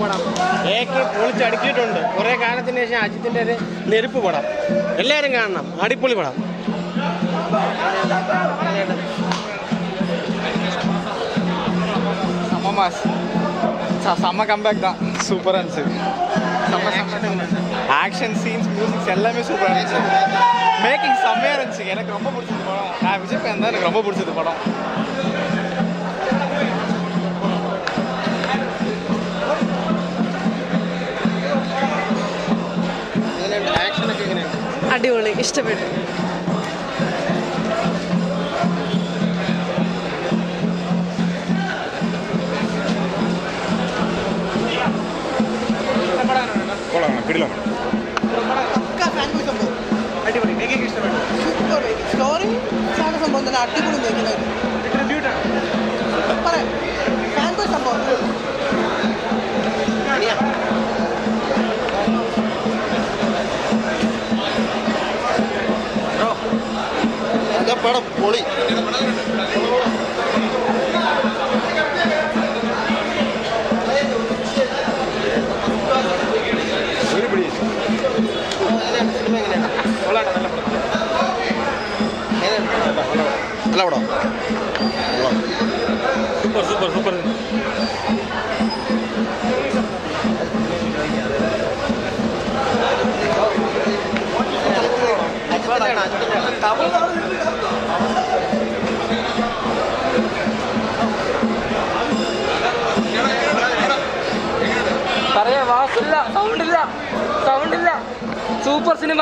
പടം പൊളിച്ചടുക്കിയിട്ടുണ്ട്. കുറേ കാലത്തിന് ശേഷം അജിത്തിൻ്റെ ഒരു നെരുപ്പ് പടം. എല്ലാവരും കാണണം, അടിപൊളി പടം. செம்ம கம்பேக் தான், சூப்பராக இருந்துச்சு. ஆக்ஷன் சீன்ஸ், மியூசிக்ஸ் எல்லாமே சூப்பராக இருந்துச்சு. மேக்கிங் செம்மையாக இருந்துச்சு. எனக்கு ரொம்ப பிடிச்சது படம். நான் விஜய் ஃபேன் தான், எனக்கு ரொம்ப பிடிச்சது படம். അടിപൊളി, ഇഷ്ടപ്പെട്ടു. അടിപൊളി മേക്കിംഗ് ഇഷ്ടപ്പെട്ടു. സൂപ്പർ സ്റ്റോറി സംഭവം തന്നെ അടിപൊളി മേക്കിംഗ്. ഫാൻ ബോയ് സംഭവം പടം പൊളി. നല്ല പടം. Super super super. പറയാ വാക്കില്ല, സൗണ്ടില്ല, സൗണ്ടില്ല. Super cinema.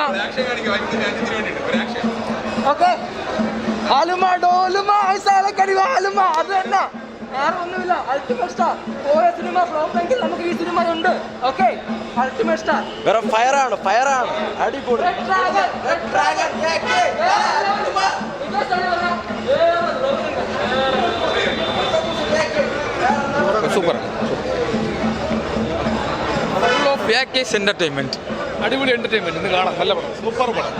ഓക്കെ, ആലുമ ഡോലുമ ഐസാലക്കടിവ ആലുമ, അത് തന്നെ, വേറെ ഒന്നുമില്ല. Ultimate star. പോയ സിനിമ ഫ്ലോപ്പ് എങ്കിൽ നമുക്ക് ഈ സിനിമ ഉണ്ട്. Okay, ultimate star. വേറെ ഫയറാണ്, ഫയറാണ്. അടിപൊളി. Super. Full of package entertainment. അടിപൊളി എന്റർടൈൻമെന്റ്. ഇന്ന് കാണാം. നല്ല പടം, സൂപ്പർ പടം.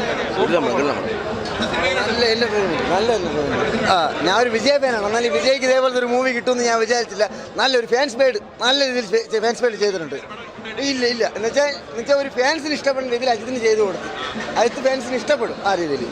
ഞാൻ ഒരു വിജയ് ഫാനാണ്. എന്നാൽ ഈ വിജയ്ക്ക് ഇതേപോലത്തെ ഒരു മൂവി കിട്ടുമെന്ന് ഞാൻ വിചാരിച്ചില്ല. നല്ലൊരു ഫാൻസ് മെയ്ഡ്, നല്ല രീതിയിൽ ഫാൻസ് മെയ്ഡ് ചെയ്തിട്ടുണ്ട്. ഇല്ല എന്നുവെച്ചാൽ ഒരു ഫാൻസിന് ഇഷ്ടപ്പെടുന്ന രീതിയിൽ അജിത്തിന് ചെയ്തു കൊടുത്തു. അജിത്ത് ഫാൻസിന് ഇഷ്ടപ്പെടും ആ രീതിയിൽ.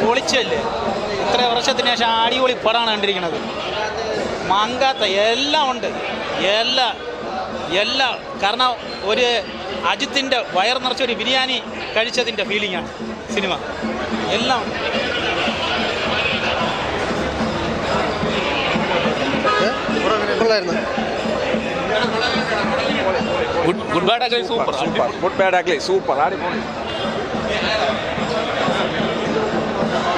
പൊളിച്ചല്ലേ, ഇത്ര വർഷത്തിന് ശേഷം അടിപൊളി പടമാണ് കണ്ടിരിക്കുന്നത്. മങ്കാത്ത എല്ലാം ഉണ്ട്, എല്ലാം കാരണം ഒരു അജിത്തിൻ്റെ വയർ നിറച്ചൊരു ബിരിയാണി കഴിച്ചതിൻ്റെ ഫീലിംഗാണ് സിനിമ. എല്ലാം ഉണ്ട്. Good bad ugly super. Good bad ugly super. അടിപൊളി.